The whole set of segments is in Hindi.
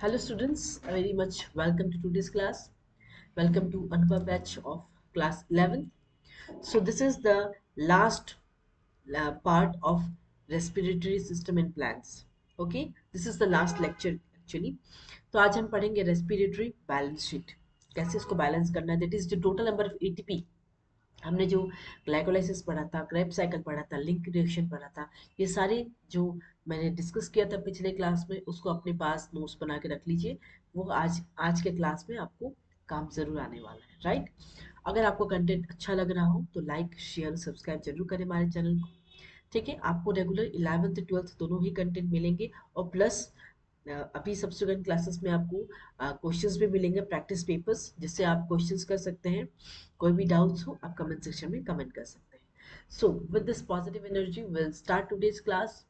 Hello students, very much welcome to today's class. Welcome to another batch of class 11th. So this is the last part of respiratory system in plants. Okay, this is the last lecture actually. तो आज हम पढ़ेंगे respiratory balance sheet. कैसे इसको बैलेंस करना है, that is the total number of ATP. हमने जो ग्लाइकोलाइसिस पढ़ा था, क्रेब्स साइकिल पढ़ा था, लिंक रिएक्शन पढ़ा था, ये सारे जो मैंने डिस्कस किया था पिछले क्लास में, उसको अपने पास नोट्स बना के रख लीजिए। वो आज आज के क्लास में आपको काम जरूर आने वाला है, राइट। अगर आपको कंटेंट अच्छा लग रहा हो तो लाइक शेयर सब्सक्राइब जरूर करें हमारे चैनल को। ठीक है, आपको रेगुलर 11th 12th दोनों ही कंटेंट मिलेंगे और प्लस अभी सब्सिक्वेंट क्लासेस में आपको क्वेश्चंस भी मिलेंगे, प्रैक्टिस पेपर्स, जिससे आप क्वेश्चंस कर सकते हैं। कोई भी डाउट्स हो आप कमेंट सेक्शन में कमेंट कर सकते हैं। So with this positive energy will start today's class.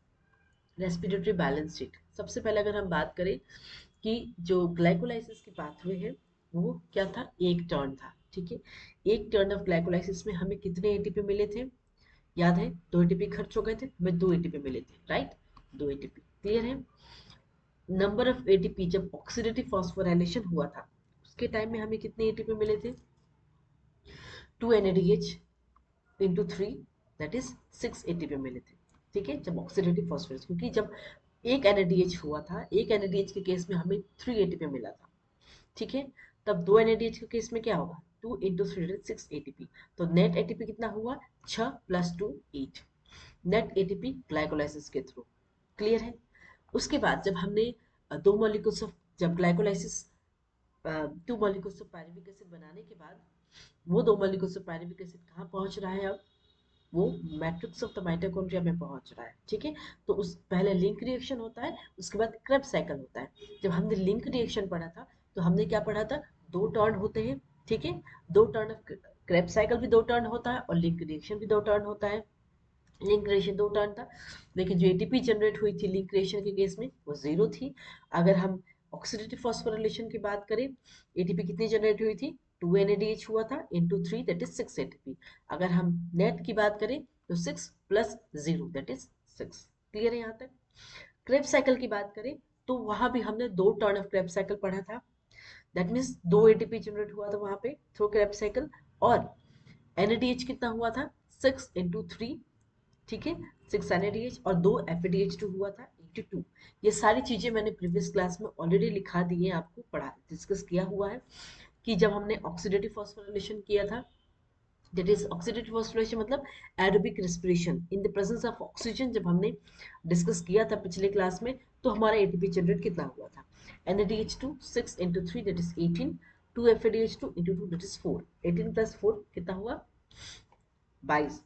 Respiratory balance sheet. सबसे पहले अगर हम बात करें कि जो ग्लाइकोलाइसिस की पाथवे है वो क्या था, एक टर्न था। ठीक है, एक टर्न ऑफ ग्लाइकोलाइसिस में हमें कितने एटीपी मिले थे, याद है? 2 एटीपी खर्च हो गए थे, हमें 2 एटीपी मिले थे, राइट। 2 एटीपी क्लियर है। नंबर ऑफ एटीपी जब ऑक्सीडेटिव फॉस्फोराइलेशन हुआ था उसके टाइम में हमें कितने एटीपी मिले थे, 2 NADH into 3, that is 6 ATP मिले थे। ठीक है, जब ऑक्सीडेटिव फॉस्फोरेस, क्योंकि जब एक NADH हुआ था, एक NADH के केस में हमें 3 एटीपी मिला था। ठीक है, तब 2 NADH के केस में क्या होगा, 2 इंटू 3 6 एटीपी। तो नेट एटीपी कितना हुआ, 6 + 2 8। नेट एटीपी ग्लाइकोलाइसिस के थ्रू। क्लियर है। उसके बाद जब हमने दो मॉलिक्यूल्स ऑफ, जब glycolysis 2 molecules of pyruvic acid बनाने के बाद वो 2 मॉलिक्यूल्स ऑफ पायरुविक एसिड कहाँ पहुंच रहा है, अब वो मैट्रिक्स ऑफ द माइटोकॉन्ड्रिया में पहुंच रहा है। ठीक है, तो उस पहले लिंक रिएक्शन होता है, उसके बाद क्रेब्स साइकिल होता है। जब हमने लिंक रिएक्शन पढ़ा था तो हमने क्या पढ़ा था, 2 टर्न होते हैं। ठीक है, 2 टर्न ऑफ क्रेब्स साइकिल भी 2 टर्न होता है और लिंक रिएक्शन भी 2 टर्न होता है। लिंक रिएक्शन 2 टर्न था, लेकिन जो एटीपी जनरेट हुई थी लिंक रिएक्शन के केस में वो 0 थी। अगर हम ऑक्सीडेटिव फॉस्फोराइलेशन की बात करें, एटीपी कितनी जनरेट हुई थी, 2 NADH हुआ था इंटू 3, दैट इज 6 एटीपी। अगर हम नेट की बात करें तो 6 + 0 दैट इज 6। क्लियर है यहाँ तक। क्रेब्स साइकिल की बात करें तो वहां भी हमने 2 टर्न ऑफ क्रेब्स साइकिल पढ़ा था। दैट मीन्स 2 एटीपी जनरेट हुआ था वहां पे थ्रू क्रेब्स साइकिल। और NADH कितना हुआ था, 6 इंटू 3। ठीक है, 6 NADH और 2 FADH2 हुआ था 82। ये सारी चीजें मैंने प्रीवियस क्लास में ऑलरेडी लिखा दी है, आपको पढ़ा डिस्कस किया हुआ है कि जब हमने ऑक्सीडेटिव फॉस्फोराइलेशन किया था, दैट इज ऑक्सीडेटिव फॉस्फोराइलेशन मतलब aerobic respiration in the presence of oxygen, जब हमने डिस्कस किया था पिछले क्लास में, तो हमारा एटीपी जनरेट कितना हुआ था, NADH2 6 into 3 that is 18, 2 FADH2 into 2 that is 4, 18 + 4 कितना हुआ, 22।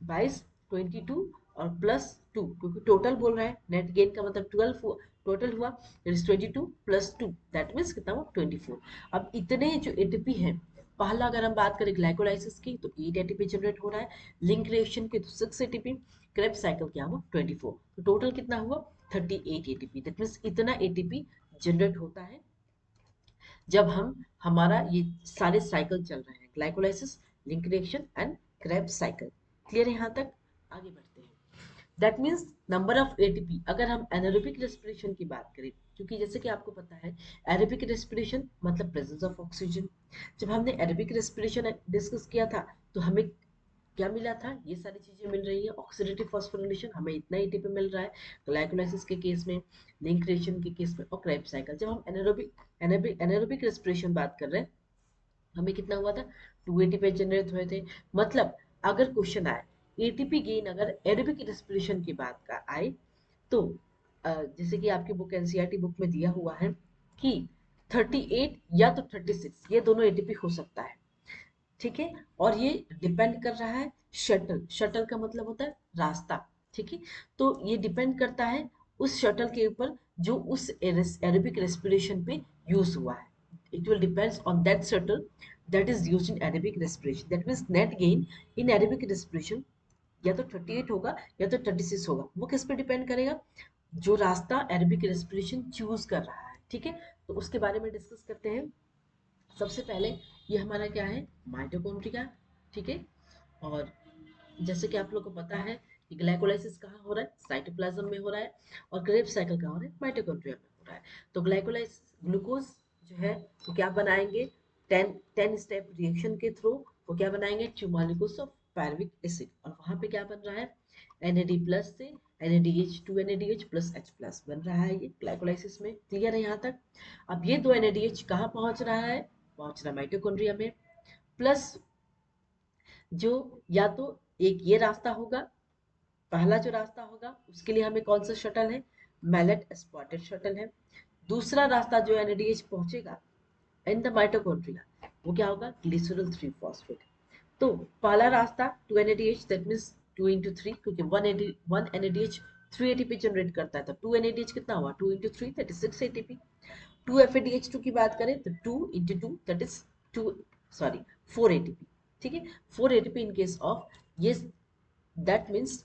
22, 22 और +2, क्योंकि टोटल बोल रहा है, नेट गेन का मतलब 12 टोटल हुआ, 22 + 2 दैट मीन्स कितना हुआ, 24। अब इतने जो एटीपी है, पहला अगर हम बात करें ग्लाइकोलाइसिस की तो 8 एटीपी जनरेट हो रहा है, लिंक रिएक्शन की तो 6 एटीपी, क्रेब्स साइकिल क्या हुआ, 24। तो टोटल कितना हुआ, 38 एटीपी। दैट मीन्स इतना एटीपी जनरेट होता है जब हम, हमारा ये सारे साइकिल चल रहे हैं, glycolysis, link reaction and Krebs cycle. Clear है यहाँ तक। आगे बढ़ते हैं। That means number of ATP. अगर हम एनारोबिक रेस्पिरेशन की बात करें, क्योंकि जैसे कि आपको पता है एरोबिक रेस्पिरेशन मतलब प्रेजेंस ऑफ ऑक्सीजन। जब हमने एरोबिक रेस्पिरेशन डिस्कस किया था तो हमें क्या मिला था, ये सारी चीजें मिल रही है। ऑक्सीडेटिव फॉस्फोराइलेशन हमें इतना एटीपी मिल रहा है ग्लाइकोलाइसिस के केस में, लिंक रिएक्शन के केस में और क्रेब्स साइकिल। जब हम एनारोबिक एनारोबिक रेस्पिरेशन बात कर रहे हैं, हमें कितना हुआ था, 2 एटीपी जनरेट हुए थे। मतलब अगर क्वेश्चन आए एटीपी गेन अगर एरोबिक रेस्पिरेशन की बात का आए तो जैसे कि आपकी बुक एनसीईआरटी बुक में दिया हुआ है कि 38 या तो 36, ये दोनों एटीपी हो सकता है। ठीक है, और ये डिपेंड कर रहा है शटल, शटल का मतलब होता है रास्ता। ठीक है, तो ये डिपेंड करता है उस शटल के ऊपर जो उस एरोबिक रेस्पिरेशन पे यूज हुआ है। it will depends on that shuttle that is used in aerobic respiration. That means net gain in aerobic respiration या तो 38 होगा या तो 36 होगा। वो किस पे डिपेंड करेगा, जो रास्ता एरोबिक रेस्पिरेशन चूज कर रहा है। ठीक है, तो उसके बारे में डिस्कस करते हैं। सबसे पहले ये हमारा क्या है, माइटोकॉन्ड्रिया। ठीक है, और जैसे कि आप लोग को पता है कि ग्लाइकोलाइसिस कहाँ हो रहा है, साइटोप्लाज्म में हो रहा है, और क्रेब्स साइकिल कहाँ हो रहा है, माइटोकॉन्ड्रिया में। रहा है। तो ग्लाइकोलाइसिस ग्लूकोज जो है वो क्या बनाएंगे, 10 स्टेप रिएक्शन के थ्रू वो क्या बनाएंगे, 2 मॉलिक्यूल्स ऑफ पायरुविक एसिड, और वहां पे क्या बन रहा है, NAD प्लस से NADH 2 NADH plus H plus बन रहा है ये ग्लाइकोलाइसिस में। क्लियर है यहाँ तक? अब ये 2 NADH कहाँ पहुंच रहा है, पहुंच रहा है माइटोकॉन्ड्रिया में, प्लस जो या तो एक ये रास्ता होगा, पहला जो रास्ता होगा उसके लिए हमें कौन सा शटल है, मैलेट स्पॉटेड शटल है। दूसरा रास्ता जो NADH पहुंचेगा इन द माइटोकॉन्ड्रिया वो क्या होगा, ग्लिसरॉल 3 फॉस्फेट। तो पहला रास्ता 2 NADH, दैट मींस 2 into 3, क्योंकि 1 NADH 3 ATP जनरेट करता है, तो 2 NADH कितना हुआ, 2 into 3 that is 6 ATP। 2 FADH2 की बात करें तो 2 into 2 that is 2, sorry 4 ATP। ठीक है, 4 ATP इन केस ऑफ ये, दैट मीन्स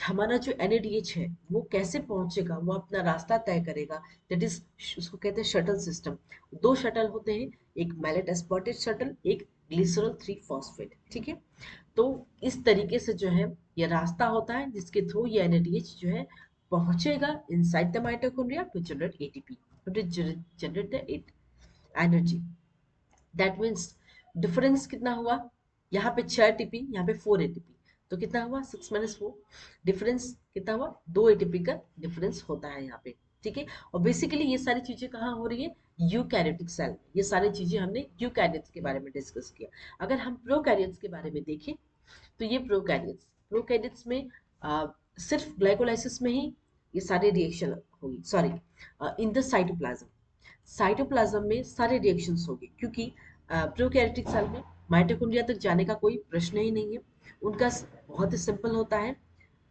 हमारा जो NADH है वो कैसे पहुंचेगा, वो अपना रास्ता तय करेगा, दैट इज उसको कहते हैं शटल सिस्टम। 2 शटल होते हैं, एक मैलेट एस्पॉटेड शटल, एक ग्लिसरॉल 3 फॉस्फेट। ठीक है, तो इस तरीके से जो है ये रास्ता होता है जिसके थ्रू ये NADH जो है पहुंचेगा inside the mitochondria to generate ATP, to generate the energy. That means difference कितना हुआ, यहाँ पे 6 ATP, यहाँ पे 4 ATP, तो कितना हुआ 6 माइनस 4, डिफरेंस कितना हुआ, 2 ATP का डिफरेंस होता है यहाँ पे। ठीक है, और बेसिकली ये सारी चीजें कहाँ हो रही है, यूकैरियोटिक सेल में। ये सारी चीजें हमने यूकैरियोट्स के बारे में डिस्कस किया। अगर हम प्रोकैरियोट्स के बारे में देखें तो ये प्रोकैरियोट्स में सिर्फ ग्लाइकोलाइसिस में ही ये सारे रिएक्शन होगी, sorry in the cytoplasm, cytoplasm में सारे रिएक्शंस होंगे, क्योंकि प्रोकैरियोटिक सेल में माइटोकॉन्ड्रिया तक जाने का कोई प्रश्न ही नहीं है, उनका बहुत ही सिंपल होता है।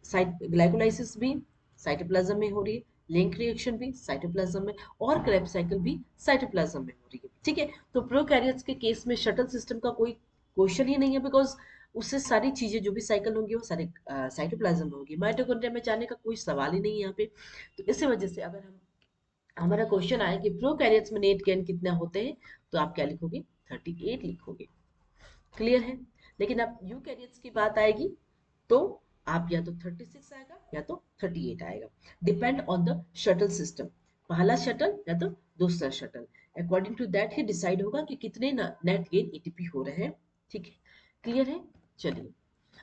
ग्लाइकोलाइसिस भी साइटोप्लाज्म में हो रही है, लिंक रिएक्शन भी साइटोप्लाज्म में, और क्रेब्स साइकिल भी साइटोप्लाज्म में हो रही है। ठीक है, तो प्रोकैरियोट्स के केस में शटल सिस्टम का कोई क्वेश्चन ही नहीं है, बिकॉज उससे सारी चीजें जो भी साइकिल होंगी वो सारे साइटोप्लाज्म में होगी, माइटोकॉन्ड्रिया में जाने का कोई सवाल ही नहीं है यहाँ पे। तो इसी वजह से अगर हम हमारा क्वेश्चन आया कि प्रोकैरियोट्स में नेट गेन कितने होते हैं, तो आप क्या लिखोगे, 38 लिखोगे। क्लियर है? लेकिन अब यूकैरियोट्स की बात आएगी तो आप या तो 36 आएगा या तो 38 आएगा, depend on the shuttle system, पहला शटल या तो दूसरा शटल, अकॉर्डिंग टू दैट ही डिसाइड होगा कि कितने नेट गेन एटीपी हो रहे हैं। ठीक है, क्लियर है? चलिए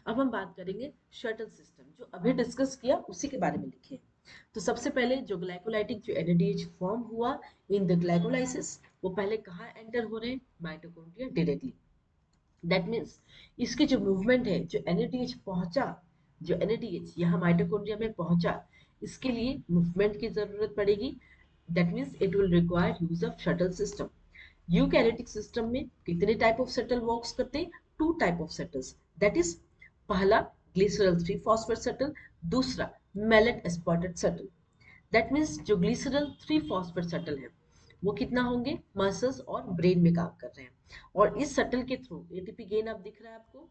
अब हम बात करेंगे शटल सिस्टम, जो अभी डिस्कस किया उसी के बारे में लिखे। तो सबसे पहले जो ग्लाइकोलाइटिक जो NADH फॉर्म हुआ इन द ग्लाइकोलाइसिस, वो पहले कहाँ एंटर हो रहे हैं, माइटोकॉन्ड्रिया डायरेक्टली। दैट मीन्स इसकी जो मूवमेंट है, जो NADH पहुंचा, जो NADH यहाँ माइटोकॉन्ड्रिया में पहुंचा, इसके लिए मूवमेंट की जरूरत पड़ेगी। That means it will require use of shuttle system. Eukaryotic system में कितने टाइप ऑफ शटल वर्क्स करते हैं, 2 type of shuttles, that is पहला ग्लिसरॉल 3 फॉस्फेट शटल, दूसरा मैलेट एस्पॉटेड शटल। दैट मीन्स जो ग्लिसरॉल 3 फॉस्फेट शटल है वो कितना होंगे, मसल्स और ब्रेन में काम कर रहे हैं, और इस शटल के थ्रू एटीपी गेन अब दिख रहा है आपको।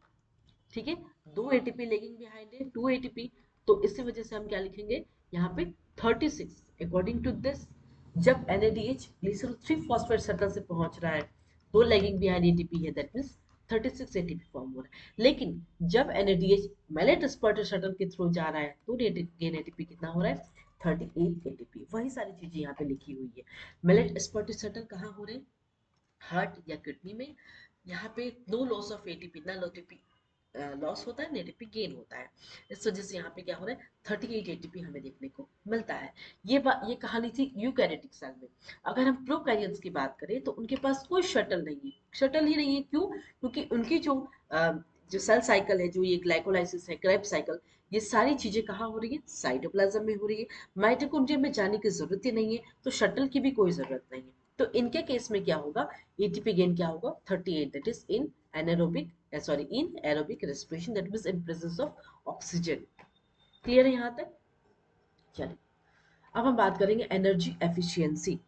ठीक है, 2 एटीपी लेगिंग बिहाइंड है, 2 एटीपी, तो इसी वजह से हम क्या लिखेंगे यहाँ पे 36। अकॉर्डिंग टू दिस, जब NADH ग्लिसरॉल 3 फॉस्फेट शटल से पहुंच रहा है, 2 लेगिंग बिहाइंड एटीपी है, दैट मीन्स 36 एटीपी फॉर्म हो रहा है। लेकिन जब NADH मैलेट एस्पर्टर शटल के थ्रू जा रहा है तो गेन एटीपी कितना हो रहा है, 38 एटीपी। वही सारी चीजें यहाँ पे लिखी हुई है। मैलेट एस्पर्टर शटल कहाँ हो रहे हैं, हार्ट या किडनी में। यहाँ पे नो लॉस ऑफ एटीपी, ना एटीपी लॉस होता है, एटीपी गेन होता है। इस वजह से यहाँ पे क्या हो रहा है, 38 एटीपी हमें देखने को मिलता है। ये कहानी थी यूकैरियोटिक सेल में। अगर हम प्रोकैरियोट्स की बात करें तो उनके पास कोई शटल नहीं है, शटल ही नहीं है। क्यों? क्योंकि उनकी जो सेल साइकिल है, जो ये ग्लाइकोलाइसिस है, क्रेब्स साइकिल, ये सारी चीजें कहाँ हो रही है, साइटोप्लाज्म में हो रही है। माइटोकॉन्ड्रिया में जाने की जरूरत ही नहीं है, तो शटल की भी कोई जरूरत नहीं है। तो इनके केस में क्या होगा, एटीपी गेन क्या होगा, 38, that is in anaerobic in aerobic respiration, that means in presence of oxygen. Clear है यहाँ तक? चलिए अब हम बात करेंगे एनर्जी एफिशिएंसी।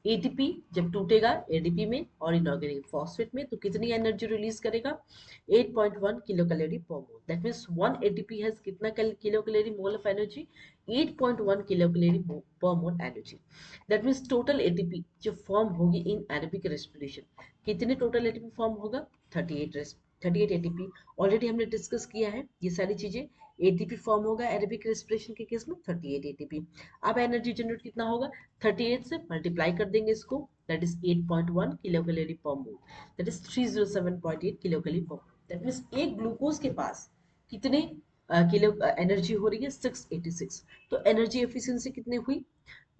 एटीपी जब टूटेगा एडीपी में और इनऑर्गेनिक फॉस्फेट में, तो कितनी एनर्जी रिलीज करेगा, 8.1 kilo calorie per mole. That means 1 ATP has कितना kilo calorie mole of energy, 8.1 kilo calorie per mole energy. That means total ATP जो फॉर्म होगी इन एरोबिक रेस्पिरेशन, कितने टोटल एटीपी फॉर्म होगा, 38 एटीपी। ऑलरेडी हमने डिस्कस किया है ये सारी चीजें। एटीपी फॉर्म होगा एरोबिक रेस्पिरेशन के केस में 38 एटीपी। अब एनर्जी जनरेट कितना होगा, 38 से मल्टीप्लाई कर देंगे इसको, that is 8.1 kilo calorie per mole, that is 307.8 kilo calorie per mole. That means एक ग्लूकोज के पास कितने किलो एनर्जी हो रही है, 686। तो एनर्जी एफिशिएंसी कितनी हुई,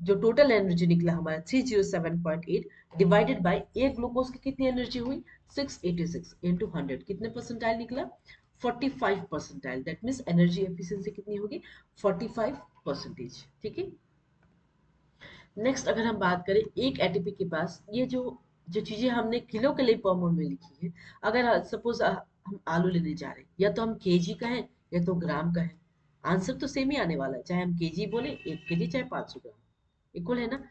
जो टोटल एनर्जी निकला हमारा 307.8 डिवाइडेड बाय एक ग्लूकोज की कितनी एनर्जी हुई, 686 इंटू 100, कितने परसेंटाइल निकला, 45 percentile. That means energy efficiency कितनी होगी, 45%। ठीक है। नेक्स्ट अगर हम बात करें एक एटीपी के पास, ये जो जो चीजें हमने किलो कैलोरी पर मोल में लिखी है, अगर सपोज हम आलू लेने जा रहे हैं, या तो हम केजी का है या तो ग्राम का है, आंसर तो सेम ही आने वाला है, चाहे हम केजी बोले 1 केजी, चाहे 500 ग्राम, इक्वल है ना।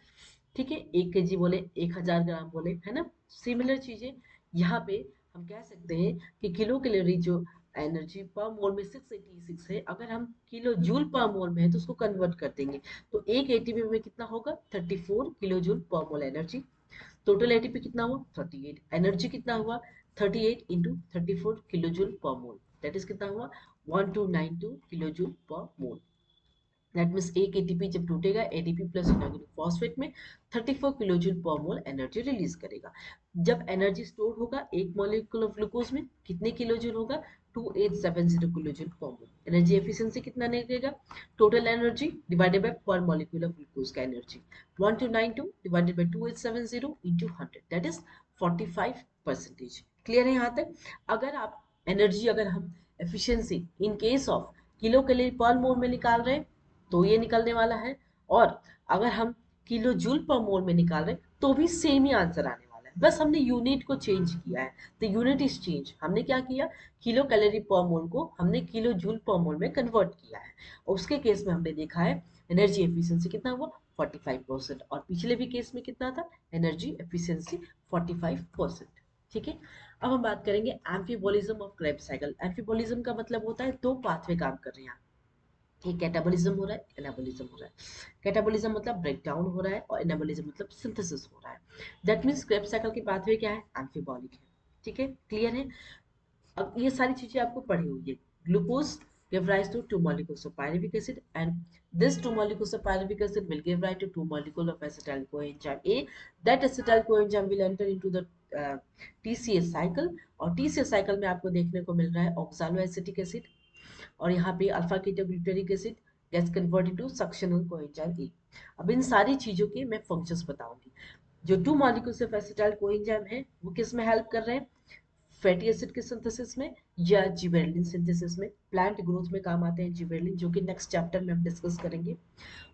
ठीक है, 1 केजी बोले 1000 ग्राम बोले, है ना, सिमिलर चीजें यहाँ पे हम कह सकते हैं कि किलो कैलोरी जो एनर्जी पर मोल में 686 है, अगर हम किलो जूल पर मोल में है तो उसको कन्वर्ट कर देंगे, तो एक एटीपी में कितना होगा, 34 किलो जूल पर मोल एनर्जी। टोटल एटीपी कितना हुआ, 38। एनर्जी कितना हुआ, 38 इंटू 34 किलो जूल पर मोल, दैट इज कितना हुआ, 1292 किलो जूल पर मोल। दैट मीन्स एक एटीपी जब टूटेगा एडीपी प्लस इनऑर्गेनिक फॉस्फेट में 34 किलो जूल पर मोल एनर्जी रिलीज करेगा। जब एनर्जी स्टोर होगा एक मॉलिक्यूल ऑफ ग्लूकोज में कितने किलो जूल होगा, 2870 किलो जूल पर मोल। एनर्जी एफिशिएंसी कितना निकलेगा, टोटल एनर्जी डिवाइडेड बाय पर मॉलिक्यूल ऑफ ग्लूकोज का energy, 1292 divided by 2870 into 100, that is 45%। Clear है यहाँ तक। अगर आप एनर्जी, अगर हम efficiency in case of kilo calorie per मोल में निकाल रहे हैं तो ये निकलने वाला है, और अगर हम किलो जूल पर मोल में निकाल रहे हैं तो भी सेम ही आंसर आने वाला है, बस हमने यूनिट को चेंज किया है। द यूनिट इज चेंज, हमने क्या किया, किलो कैलोरी पर मोल को हमने किलो जूल पर मोल में कन्वर्ट किया है। और उसके केस में हमने देखा है एनर्जी एफिशिएंसी कितना हुआ, 45%, और पिछले भी केस में कितना था, एनर्जी एफिशिएंसी 45%। ठीक है। अब हम बात करेंगे एम्फीबॉलिज्म ऑफ क्रेब्स साइकिल। एम्फीबॉलिज्म का मतलब होता है दो पाथवे काम कर रहे हैं, एक कैटाबॉलिज्म हो रहा है, एनाबॉलिज्म हो रहा है। कैटाबॉलिज्म मतलब ब्रेक डाउन हो रहा है, और एनाबॉलिज्म मतलब सिंथेसिस हो रहा है। दैट मीन्स क्रेब्स साइकिल की पाथवे क्या है, एम्फीबॉलिक है। ठीक है, क्लियर है। अब ये सारी चीजें आपको पढ़ी हुई है। Glucose give rise to two molecules of pyruvic acid, and this two molecules of pyruvic acid will give rise to two molecules of acetyl coenzyme A. That acetyl coenzyme will enter into the TCA cycle, और TCA cycle में आपको देखने को मिल रहा है oxaloacetic acid, और यहाँ पे alpha ketoglutaric acid gets converted to succinyl coenzyme A. अब इन सारी चीजों के मैं फंक्शंस बताऊंगी। जो two molecules of acetyl coenzyme है वो किस में हेल्प कर रहे हैं, फैटी एसिड के सिंथेसिस में या जिबेरेलिन सिंथेसिस में। प्लांट ग्रोथ में काम आते हैं जिबेरेलिन, जो कि नेक्स्ट चैप्टर में हम डिस्कस करेंगे।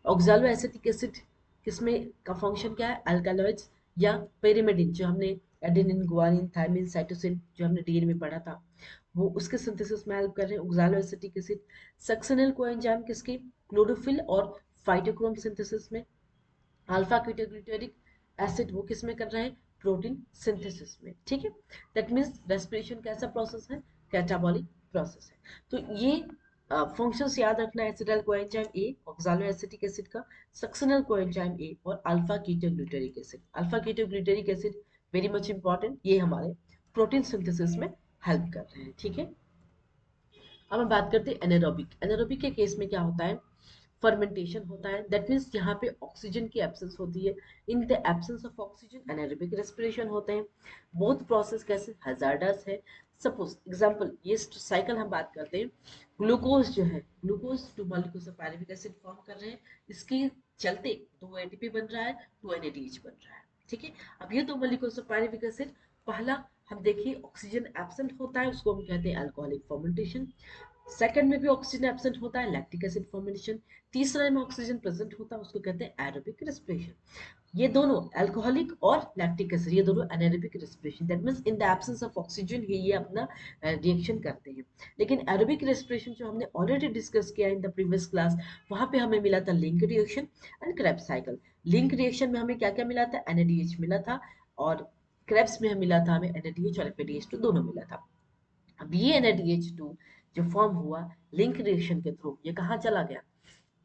ऑक्सालो एसिटिक एसिड किसमें का फंक्शन क्या है, अल्कालॉइड्स या पेरिमिडिन, जो हमने एडेनिन गुआनिन थायमिन साइटोसिन जो हमने डीएनए में पढ़ा था, वो उसके सिंथेसिस में हेल्प कर रहे हैं ऑक्सालो एसिटिक एसिड। सक्सेनल कोएंजाइम किसके, क्लोरोफिल और फाइटोक्रोम सिंथेसिस में। अल्फा कीटोग्लूटारिक एसिड वो किस में कर रहे हैं, प्रोटीन सिंथेसिस में। ठीक है, दैट मीन्स रेस्पिरेशन कैसा प्रोसेस है, कैटाबॉलिक प्रोसेस है। तो ये फंक्शंस याद रखना है, एसिटाइल कोएंजाइम ए, ऑक्सालो एसिटिक एसिड का, सक्सेनल कोएंजाइम ए, और alpha ketoglutaric acid. Alpha ketoglutaric acid very much important, ये हमारे प्रोटीन सिंथेसिस में हेल्प कर रहे हैं। ठीक है। अब हम बात करते हैं एनारोबिक। एनारोबिक के केस में क्या होता है, फर्मेंटेशन होता है, दैट मीन्स यहाँ पे ऑक्सीजन की एब्सेंस होती है। In the absence of oxygen anaerobic respiration होते हैं। बोथ प्रोसेस कैसे हैजार्डस है। सपोज एग्जांपल, ये साइकिल हम बात करते हैं, ग्लूकोज जो है, glucose two molecules of pyruvic acid form कर रहे हैं, इसके चलते दो एटीपी बन रहा है, टू एनएडीएच बन रहा है। ठीक है, अब ये दो मॉलिक्यूल्स ऑफ पैराविक एसिड, पहला हम देखिए ऑक्सीजन एब्सेंट होता है, उसको हम कहते हैं अल्कोहलिक फर्मेंटेशन। सेकंड में भी ऑक्सीजन एब्सेंट होता है, लैक्टिक एसिड फॉर्मेशन। तीसरा में ऑक्सीजन प्रेजेंट होता है, उसको कहते हैं एरोबिक रेस्पिरेशन। ये दोनों अल्कोहलिक और लैक्टिक एसिड, ये दोनों anaerobic respiration, that means in the absence of oxygen ये अपना रिएक्शन करते हैं। लेकिन एरोबिक रेस्पिरेशन जो हमने ऑलरेडी डिस्कस किया इन द प्रीवियस क्लास, वहां पे हमें मिला था link reaction and Krebs cycle. Link reaction में हमें क्या क्या मिला था, एनएडीएच मिला था, और क्रेब्स में मिला था हमें एनएडीएच और एफएडीएच दोनों मिला था। अब ये एनएडीएच2 जो फॉर्म हुआ लिंक रिएक्शन के थ्रू, ये कहाँ चला गया,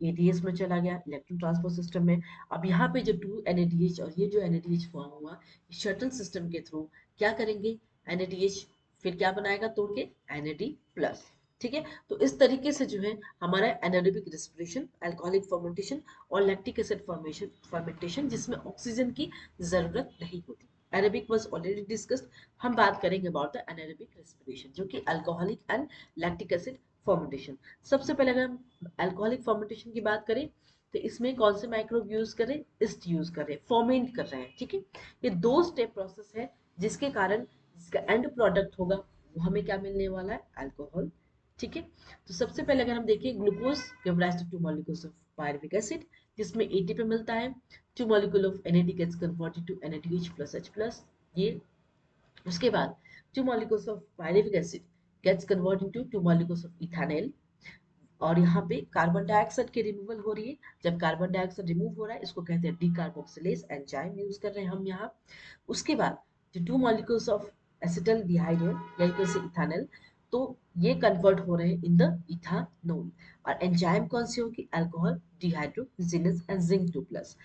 एटीएस में चला गया, इलेक्ट्रॉन ट्रांसपोर्ट सिस्टम में। अब यहाँ पे जो टू एनएडीएच और ये जो एनएडीएच फॉर्म हुआ, शटल सिस्टम के थ्रू क्या करेंगे, एनएडीएच फिर क्या बनाएगा तोड़ के, एनएडी प्लस। ठीक है। तो इस तरीके से जो है हमारा एनारोबिक रेस्पिरेशन, अल्कोहलिक फर्मेंटेशन और लैक्टिक एसिड फॉर्मेशन फर्मेंटेशन जिसमें ऑक्सीजन की जरूरत नहीं होती। Aerobic was already discussed. हम बात करेंगे अबाउट द एनारोबिक रेस्पिरेशन जो कि alcoholic and lactic acid fermentation. सबसे पहले अगर हम अल्कोहलिक फर्मेंटेशन की बात करें तो इसमें कौन से माइक्रोब यूज करें, इस्ट यूज कर रहे हैं, फॉर्मेंट कर रहे हैं, ठीक है। ये दो स्टेप प्रोसेस है जिसके कारण जिसका एंड प्रोडक्ट होगा वो हमें क्या मिलने वाला है, अल्कोहल, ठीक है। तो सबसे पहले अगर हम देखें glucose give rise to 2 molecules of pyruvic acid जिसमें एटीपी मिलता है, 2 molecule of NAD gets converted to NADH plus H plus, ये उसके बाद 2 molecules of pyruvic acid gets converted to 2 molecules of ethanol और यहाँ पे कार्बन डाइऑक्साइड की रिमूवल हो रही है। जब कार्बन डाइऑक्साइड रिमूव हो रहा है इसको कहते हैं डीकार्बोक्सिलेज एंजाइम यूज कर रहे हैं हम यहाँ। उसके बाद जो 2 molecules ऑफ एसिटल्डिहाइड है या यू कैन से इथानल, तो ये कन्वर्ट हो रहे हैं इन द इथानोल और एंजाइम कौन सी होगी, alcohol dehydrogenase and zinc 2 plus.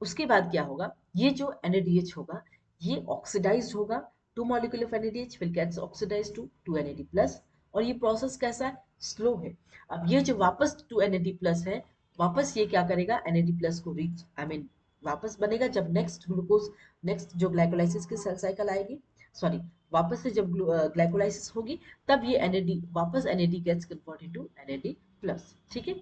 उसके बाद क्या होगा, ये जो NADH होगा ये ऑक्सीडाइज्ड होगा, 2 molecule ऑफ NADH will gets oxidised to 2 NAD plus और ये प्रोसेस कैसा है, स्लो है। अब ये जो वापस 2 NAD प्लस है वापस ये क्या करेगा, NAD प्लस को रीच वापस बनेगा जब नेक्स्ट ग्लूकोज नेक्स्ट जो ग्लाइकोलाइसिस की सेल साइकिल आएगी, सॉरी वापस से जब ग्लाइकोलाइसिस होगी तब ये NAD वापस NAD gets converted to NAD plus, ठीक है।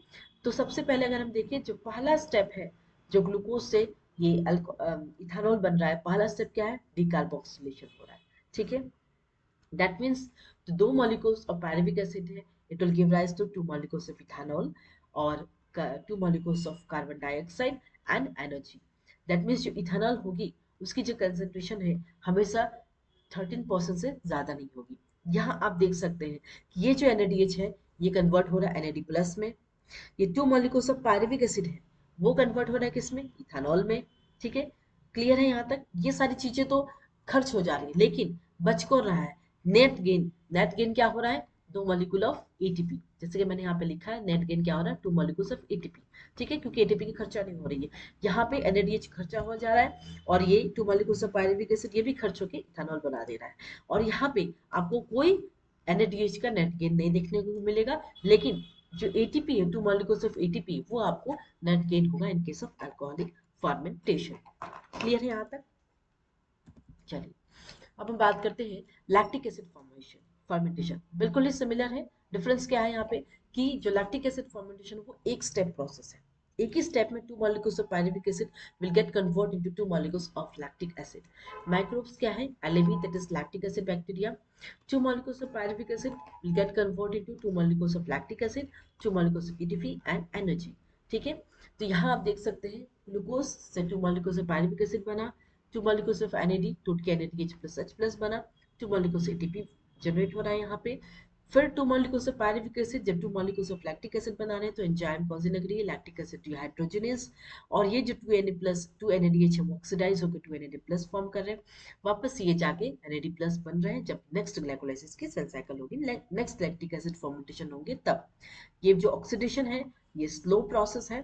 तो सबसे पहले अगर हम देखें जो पहला स्टेप है जो ग्लूकोज से ये इथानॉल बन रहा है, पहला स्टेप क्या है, डिकार्बोक्सिलेशन हो रहा है, ठीक है। दैट मीन्स तो 2 molecules of pyruvic acid है, it will give rise to 2 molecules of ethanol और 2 molecules of carbon dioxide and energy। That means जो इथानॉल होगी उसकी जो कंसेंट्रेशन है हमेशा 13% से ज्यादा नहीं होगी। यहाँ आप देख सकते हैं कि ये जो NADH है ये कन्वर्ट हो रहा है NAD प्लस में, ये 2 molecules ऑफ पायरुविक एसिड है वो कन्वर्ट हो रहा है किसमें, इथानॉल में, ठीक है। क्लियर है यहाँ तक, ये सारी चीजें तो खर्च हो जा रही है लेकिन बच कौन रहा है, नेट गेन। नेट गेन क्या हो रहा है, 2 molecule ऑफ एटीपी, जैसे कि मैंने यहाँ पे लिखा है नेट गेन क्या हो रहा है, 2 molecules ऑफ एटीपी, ठीक है, क्योंकि एटीपी की खर्चा नहीं हो रही है। यहाँ पे NADH खर्चा हो जा रहा है और ये 2 molecules ऑफ पायरुविक एसिड ये भी खर्च होकर इथानॉल बना दे रहा है और यहाँ पे आपको कोई NADH का नेट गेन नहीं देखने को मिलेगा, लेकिन जो एटीपी है 2 molecules ऑफ एटीपी वो आपको नेट गेन होगा in case of alcoholic fermentation. Clear है यहाँ तक, चलिए अब हम बात करते हैं लैक्टिक एसिड फॉर्मेशन फर्मेंटेशन, बिल्कुल ही सिमिलर है। डिफरेंस क्या है यहाँ पे कि जो लैक्टिक एसिड फर्मेंटेशन वो एक स्टेप प्रोसेस है, एक ही स्टेप में 2 molecules of pyruvic acid will get convert into 2 molecules of lactic acid। Microbes क्या है, LAB that is lactic acid bacteria, 2 molecules of pyruvic acid will get convert into 2 molecules of lactic acid, 2 molecules of EDP and energy, ठीक है। तो यहाँ आप देख सकते हैं ग्लूकोज से 2 molecules of pyruvic acid बना, 2 molecules of NAD टूट के NADH प्लस H प्लस बना, 2 molecules ATP जनरेट हो रहा है यहाँ पे, फिर 2 molecules ऑफ पायरुविक एसिड जब 2 molecules ऑफ लैक्टिक एसिड बना रहे हैं तो एंजाइम कौन सी लग रही है, लैक्टिक एसिड डिहाइड्रोजिनेज और ये जो 2Na प्लस 2NADH है वो ऑक्सीडाइज होकर 2NAD प्लस फॉर्म कर रहे हैं, वापस ये जाके NAD प्लस बन रहे हैं जब नेक्स्ट ग्लाइकोलाइसिस की सेल साइकिल होगी, नेक्स्ट लैक्टिक एसिड फॉर्मेशन होंगे तब। ये जो ऑक्सीडेशन है ये स्लो प्रोसेस है,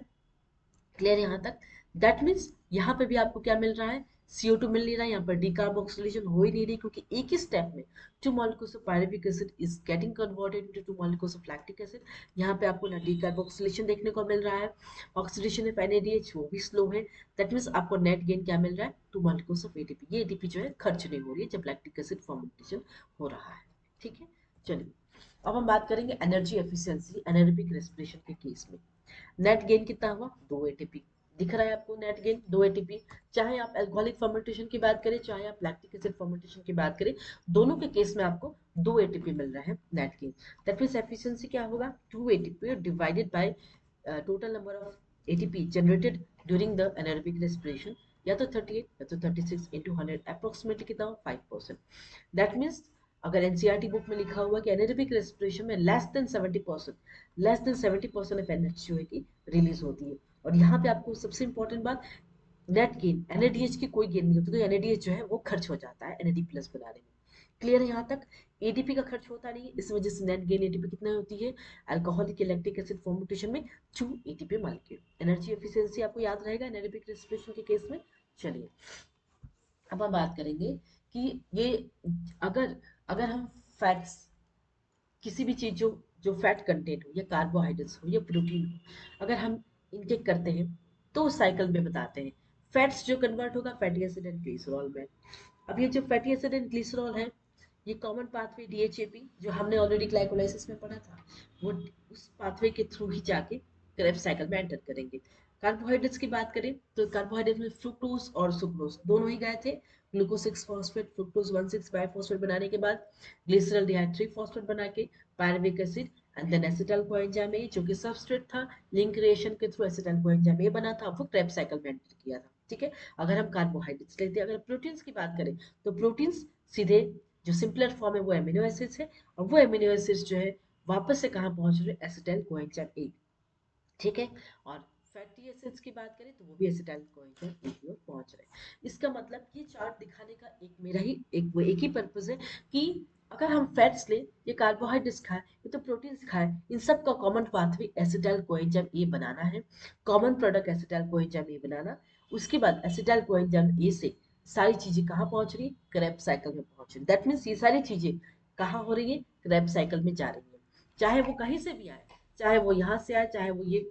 क्लियर यहाँ तक। दैट मीन्स यहाँ पे भी आपको क्या मिल रहा है, CO2 मिल नहीं रहा है, यहाँ पर डिकार्बोक्सिलेशन हो ही नहीं रही क्योंकि एक ही स्टेप में 2 molecules of pyruvic acid is getting converted into 2 molecules of lactic acid. यहाँ पे आपको ना डिकार्बोक्सिलेशन देखने को मिल रहा है, ऑक्सीडेशन ऑफ NADH वो भी स्लो है। दैट मीन्स आपको नेट गेन क्या मिल रहा है, 2 molecules ऑफ ATP, ये ATP जो है खर्च नहीं हो रही है जब लैक्टिक एसिड फॉर्मेशन हो रहा है, ठीक है। चलिए अब हम बात करेंगे एनर्जी एफिशिएंसी एनारोबिक रेस्पिरेशन के केस में। नेट गेन कितना हुआ, 2 ATP, दिख रहा है आपको नेट गेन 2 ATP। चाहे आप अल्कोहलिक फर्मेंटेशन की बात करें चाहे आप लैक्टिक एसिड फर्मेंटेशन की बात करें, दोनों के केस में आपको 2 ATP मिल रहा है net gain. That means efficiency क्या होगा, 2 ATP divided by total number of ATP generated during the anaerobic respiration, या तो 38 या तो 36 इंटू 100 अप्रोक्सीमेटली कितना हो, 5%। दैट मीन्स अगर एनसीईआरटी बुक में लिखा हुआ कि एनारोबिक रेस्पिरेशन में लेस देन 70% ऑफ एनर्जी जो है कि रिलीज होती है। और यहाँ पे आपको सबसे इंपॉर्टेंट बात, नेट गेन NADH की कोई गेन नहीं होती, तो NADH जो है वो खर्च हो जाता है NAD प्लस बनाने में। क्लियर है यहाँ तक, एटीपी का खर्च होता नहीं है, इस वजह से नेट गेन एटीपी कितना होती है, अल्कोहलिक लैक्टिक एसिड फॉर्मेशन में 2 ATP मॉलिक्यूल। एनर्जी एफिशिएंसी आपको याद रहेगा एनारोबिक रेस्पिरेशन के केस में। चलिए अब हम बात करेंगे कि ये अगर अगर हम फैट्स किसी भी चीज जो जो फैट कंटेंट हो या कार्बोहाइड्रेट्स हो या प्रोटीन हो, अगर हम इनटेक करते हैं तो उस साइकिल में बताते हैं फैट्स जो कन्वर्ट होगा फैटी एसिड एंड ग्लिसरॉल में। अब ये जो फैटी एसिड एंड ग्लिसरॉल है, ये कॉमन पाथवे डीएचएपी जो हमने ऑलरेडी ग्लाइकोलाइसिस में पढ़ा था, वो उस पाथवे के थ्रू ही जाके क्रेब्स साइकिल में एंटर करेंगे। कार्बोहाइड्रेट्स की बात करें तो कार्बोहाइड्रेट में फ्रुक्टोज और सुक्रोज दोनों ही गए थे। ग्लूकोज 6 फॉस्फेट फ्रुक्टोज 1,6 बाइफॉस्फेट बनाने के बाद ग्लिसरॉल डिहाइड 3 फॉस्फेट बना के pyruvic acid and then acetyl coenzyme A जो कि सबस्ट्रेट था, लिंक रिएक्शन के थ्रू एसिटाइल कोएंजाइम ए बना था, वो क्रेब्स साइकिल में एंटर किया था। ठीक है, अगर हम कार्बोहाइड्रेट्स लेते हैं, अगर प्रोटीन्स की बात करें तो प्रोटीन्स सीधे जो सिंपलर फॉर्म है वो एमिनो एसिड्स है, और वो एमिनो एसिड्स जो है वापस से कहाँ पहुंच रहे हैं, एसिटाइल कोएंजाइम ए। ठीक है, और फैटी एसिड्स की बात करें तो वो भी एसिटाइल कोएंजाइम ए की ओर पहुंच रहे हैं। इसका मतलब ये चार्ट दिखाने का एक मेरा ही एक ही पर्पज है कि अगर हम फैट्स लें, ये कार्बोहाइड्रेट्स खाएं, ये तो प्रोटीन्स खाएं, इन सब का common pathway acetyl coenzyme A बनाना है, common product acetyl coenzyme A बनाना। उसके बाद एसिटाइल कोएंजाइम ए से सारी चीजें कहाँ पहुंच रही है, क्रेब्स साइकिल में पहुंच रही है। दैट मीन्स ये सारी चीजें कहाँ हो रही है, क्रेब्स साइकिल में जा रही है, चाहे वो कहीं से भी आए, चाहे वो यहाँ से आए, चाहे वो ये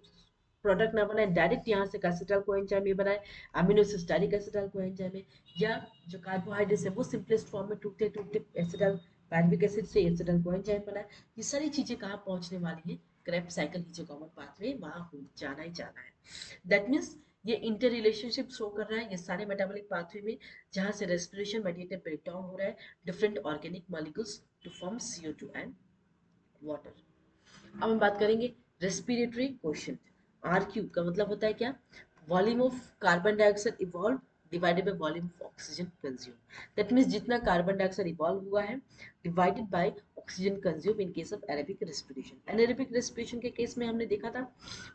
प्रोडक्ट ना बनाए, डायरेक्ट यहाँ से एसिटाइल कोएंजाइम में बनाए, amino acid direct acetyl coenzyme में, या जो कार्बोहाइड्रेट्स है वो सिंपलेस्ट फॉर्म में टूटते टूटते एसिटाइल पैरविक एसिड से एसिटाइल कोएंजाइम बनाए। ये सारी चीजें कहाँ पहुंचने वाली है, क्रेब्स साइकिल की जो कॉमन पाथवे वहां जाना ही जाना है। दैट मीन्स ये इंटर रिलेशनशिप शो कर रहा है ये सारे मेटाबॉलिक पाथवे में, जहां से रेस्पिरेशन मेडिएटेड ब्रेकडाउन हो रहा है different organic molecules to form CO2 and water. अब हम बात करेंगे रेस्पिरेटरी क्वेश्चन। RQ का मतलब होता है क्या, volume of carbon dioxide evolve divided by volume of oxygen consume. That means जितना कार्बन डाइऑक्साइड इवॉल्व हुआ है divided by oxygen consume in case of aerobic respiration. Anaerobic respiration के केस में हमने देखा था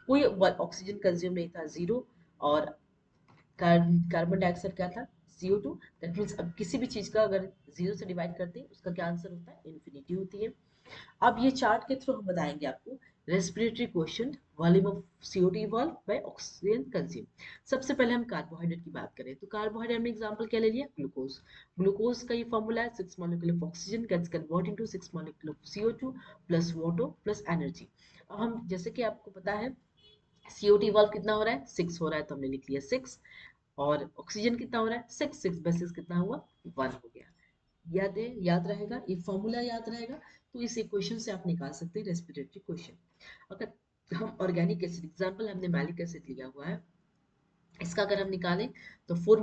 कोई ऑक्सीजन कंज्यूम नहीं था, जीरो, और कार्बन डाइऑक्साइड क्या था, CO2। दैट मीन्स अब किसी भी चीज का अगर जीरो से डिवाइड करते हैं उसका क्या आंसर होता है, इन्फिनिटी होती है। अब ये चार्ट के थ्रू हम बताएंगे आपको respiratory question, volume of CO2 evolve by oxygen consume. सबसे पहले हम कार्बोहाइड्रेट की बात करें तो कार्बोहाइड्रेट में एग्जांपल क्या ले लिया, ग्लूकोज। ग्लूकोज का ये फॉर्मूला है 6 molecule of oxygen gets convert into 6 molecule of CO2 plus water plus energy. अब हम जैसे कि आपको पता है CO2 इवॉल्व कितना हो रहा है, 6 हो रहा है, तो हमने लिख लिया 6, और ऑक्सीजन कितना हो रहा है, 6 6 बाय 6 कितना हुआ, 1 हो गया। याद है, याद रहेगा, ये फॉर्मूला याद रहेगा, तो इस इक्वेशन से आप निकाल सकते हैं रेस्पिरेटरी क्वेश्चन। अगर हम ऑर्गेनिक एसिड एग्जांपल हमने मैलिक एसिड लिया हुआ है, इसका अगर हम निकालें तो 4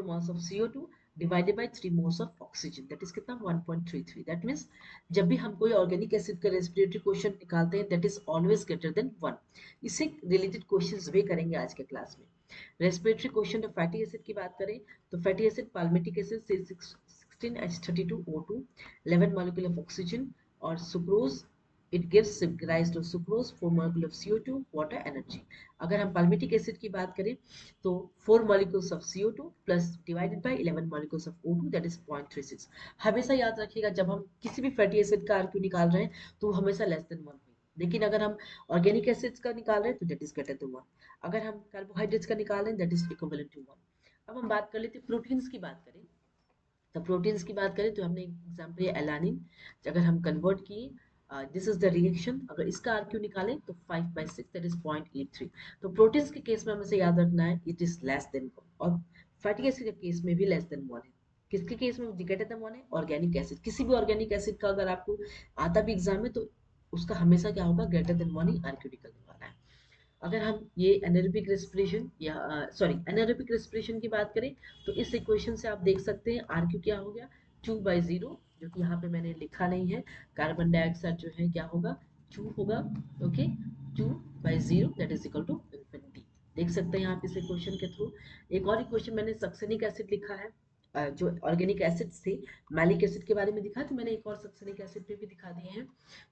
moles of CO2 divided by 3 moles of oxygen, that is कितना 1.33। दैट मींस जब भी हम कोई ऑर्गेनिक एसिड का रेस्पिरेटरी क्वेश्चन निकालते हैं that is always greater than 1। इससे रिलेटेड क्वेश्चंस भी करेंगे आज के क्लास में। Respiratory question of fatty acid की बात करें तो फैटी एसिड पाल्मिटिक एसिड से 16H32O2 11 मॉलिक्यूल ऑफ ऑक्सीजन, और sucrose it gives rise to sucrose 4 molecule of CO2 water energy। अगर हम palmitic acid की बात करें तो 4 molecules of CO2 plus divided by 11 molecules of O2 that is 0.36। हमेशा याद रखिएगा जब हम किसी भी फैटी एसिड का आरक्यू निकाल रहे हैं तो हमेशा लेस देन 1 हुई, लेकिन अगर हम ऑर्गेनिक एसिड्स का निकाल रहे हैं तो दैट इज ग्रेटर देन 1, अगर हम कार्बोहाइड्रेट्स का निकाल रहे हैं दैट इज इक्विवेलेंट टू 1। अब हम बात कर लेते हैं प्रोटीन्स की बात करें, तो प्रोटीन्स की बात करें तो हमने एग्जाम्पल एलानिन अगर हम कन्वर्ट किए, दिस इज द रिएक्शन, अगर इसका आरक्यू निकालें तो 5/6 दैट इज 0.83। तो प्रोटीन्स के केस में हमें से याद रखना है इट इज लेस देन 1, और फैटी एसिड के केस में भी लेस देन 1 है। किसके केस में ग्रेटर देन 1 है, ऑर्गेनिक एसिड। किसी भी ऑर्गेनिक एसिड का अगर आपको आता भी एग्जाम में तो उसका हमेशा क्या होगा, ग्रेटर देन 1 ही आरक्यू निकलने वाला है। अगर हम ये एनारोबिक रेस्पिरेशन या एनारोबिक रेस्पिरेशन की बात करें तो इस इक्वेशन से आप देख सकते हैं RQ क्या हो गया, 2/0, जो कि यहाँ पे मैंने लिखा नहीं है। कार्बन डाइऑक्साइड जो है क्या होगा, 2 होगा, okay, 2/0 that is equal to infinity. देख सकते हैं यहाँ पे इस इक्वेशन के थ्रू। एक और इक्वेशन मैंने सक्सेनिक एसिड लिखा है, जो ऑर्गेनिक एसिड्स थे, मैलिक एसिड के बारे में दिखा तो मैंने एक और सक्सेनिक एसिड पे भी दिखा दिए हैं।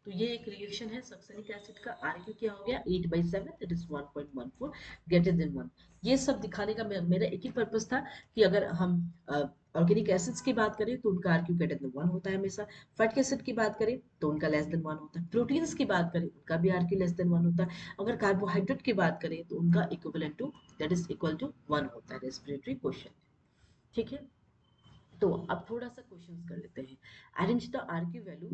तो ये एक रिएक्शन है सक्सेनिक एसिड का, आरक्यू क्या हो गया 8/7 दैट इज 1.14 ग्रेटर देन 1। ये सब दिखाने का मेरा एक ही पर्पस था कि अगर हम ऑर्गेनिक एसिड्स की बात करें तो उनका आरक्यू ग्रेटर देन 1 होता है हमेशा, फैटी एसिड की बात करें तो उनका लेस देन 1 होता है, प्रोटीन्स की बात करें उनका भी आरक्यू लेस देन 1 होता है, अगर कार्बोहाइड्रेट की बात करें तो उनका equivalent to that is equal to 1 होता है रेस्पिरेटरी क्वेश्चन। ठीक है, तो अब थोड़ा सा क्वेश्चंस कर लेते हैं। Arrange the RQ value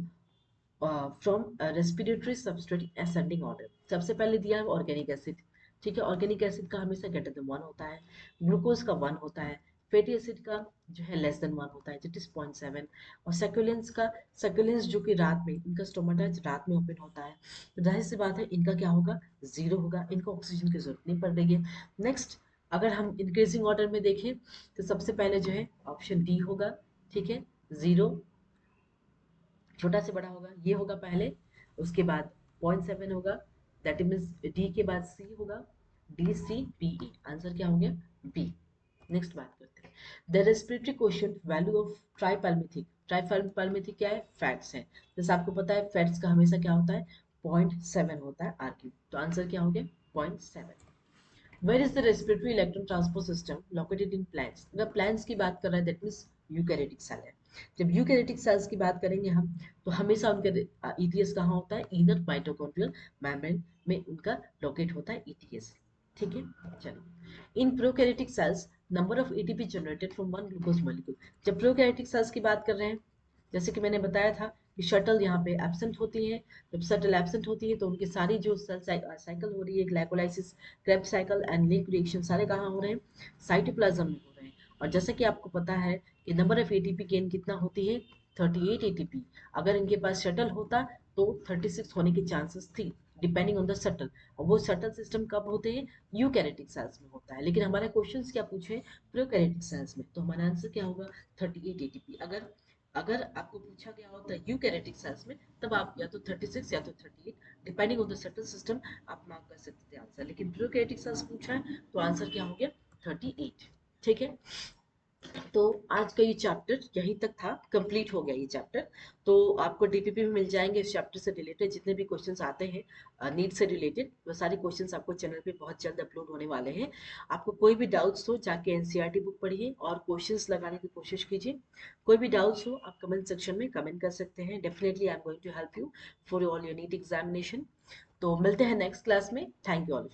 from respiratory substrate ascending order. सबसे पहले दिया है ऑर्गेनिक एसिड, ठीक है, ऑर्गेनिक एसिड का हमेशा ग्रेटर देन 1 होता है, ग्लूकोज का 1 होता है, फैटी एसिड का जो है लेस देन 1 होता है, दैट इज 0.7, और सेक्युलेंस जो कि रात में इनका स्टोमाटा रात में ओपन होता है, तो जाहिर सी बात है इनका क्या होगा, 0 होगा, इनको ऑक्सीजन की जरूरत नहीं पड़ रही है। नेक्स्ट, अगर हम इंक्रीजिंग ऑर्डर में देखें तो सबसे पहले जो है ऑप्शन डी होगा, ठीक है, 0, छोटा से बड़ा होगा, ये होगा पहले, उसके बाद 0.7 होगा, दैट मीन्स डी के बाद सी होगा, D C B E, answer क्या हो गया, बी। नेक्स्ट बात करते हैं, the respiratory question value of tripalmitic. Tripalmitic क्या है, फैट्स है, जैसे आपको पता है फैट्स का हमेशा क्या होता है, 0.7 होता है आर क्यू, तो आंसर क्या हो गया, 0.7। Where is the respiratory electron transport system located in plants. अगर प्लांट्स की बात कर रहे हैं दैट मीन्स यूकैरियोटिक सेल है। जब यूकैरियोटिक सेल्स की बात करेंगे हम, तो हमेशा उनका ईटीएस कहाँ होता है, इनर माइटोकॉन्ड्रियल मेम्ब्रेन में उनका लोकेट होता है ईटीएस, ठीक है। चलो, इन prokaryotic cells number of ATP generated from one glucose molecule. जब प्रोकैरियोटिक सेल्स की बात कर रहे हैं, जैसे कि मैंने बताया था कि शटल यहाँ पे एब्सेंट होती है, जब शटल एब्सेंट होती है तो उनकी सारी जो सेल साइकिल हो रही है, glycolysis, Krebs cycle and link reaction, सारे कहाँ हो रहे हैं, साइटोप्लाज्म में हो रहे हैं। और जैसे कि आपको पता है कि नंबर ऑफ एटीपी गेन कितना होती है, 38 एटीपी। अगर इनके पास शटल होता तो 36 होने की चांसेस थी, डिपेंडिंग ऑन द शटल। और वो शटल सिस्टम कब होते हैं, यूकैरियोटिक सेल्स में होता है, लेकिन हमारे क्वेश्चंस क्या पूछे, प्रोकैरियोटिक सेल्स में, तो हमारा आंसर क्या होगा, 38 एटीपी। अगर अगर आपको पूछा गया होता है यूकैरियोटिक सेल्स में, तब आप या तो 36 या तो 38, depending on the shuttle system, आप मार्क कर सकते थे आंसर, लेकिन प्रोकैरियोटिक सेल्स पूछा है तो आंसर क्या हो गया, 38, ठीक है। तो आज का ये चैप्टर यहीं तक था, कंप्लीट हो गया ये चैप्टर। तो आपको डीपीपी में मिल जाएंगे इस चैप्टर से रिलेटेड जितने भी क्वेश्चंस आते हैं नीट से रिलेटेड, वो सारे क्वेश्चंस आपको चैनल पे बहुत जल्द अपलोड होने वाले हैं। आपको कोई भी डाउट्स हो जाके एनसीईआरटी बुक पढ़िए और क्वेश्चंस लगाने की कोशिश कीजिए। कोई भी डाउट्स हो आप कमेंट सेक्शन में कमेंट कर सकते हैं, definitely I am going to help you for all your NEET examination. तो मिलते हैं नेक्स्ट क्लास में, थैंक यू ऑल।